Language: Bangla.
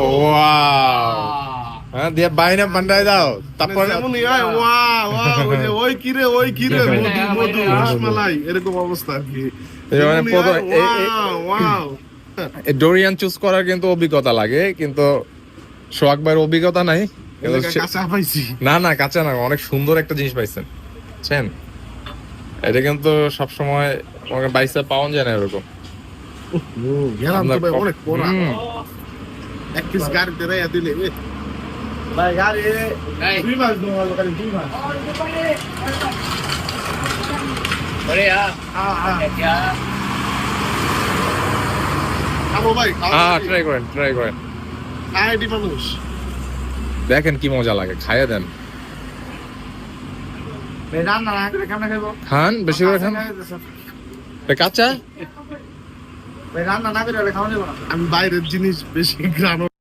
ওয়াও হ্যাঁ দিয়ে বাইনা পান্ডায় দাও তারপর যেমনই হয় ওয়াও ওয়াও ওই কিরে মধু মধু রসমালাই এরকম অবস্থা আর কি মানে ওয়াও ডোরিয়ান চুজ করার কিন্তু অভিজ্ঞতা লাগে, কিন্তু সোহাগ ভাইয়ের অভিজ্ঞতা নাই। কাঁচা পাইছি না না কাঁচা না, অনেক সুন্দর একটা জিনিস পাইছেন বুঝছেন। এটা কিন্তু সবসময় বাইসে পাওয়া যায় না এরকম। গেলাম তো ভাই অনেক পোড়া এক পিস গাড়িতে রে দিলে ভাই গাড়ি দুই মাস দোয়া গাড়ি দুই মাস আরে খাবো ভাই ট্রাই করেন আইডি মানুষ দেখেন কি মজা লাগে, খাইয়ে দেন। রান্না না করে কেমন খাইবো? খান বেশি করে খান। কাঁচা রান্না না করে খাওয়া যাবে না। আমি বাইরের জিনিস বেশি গ্রাম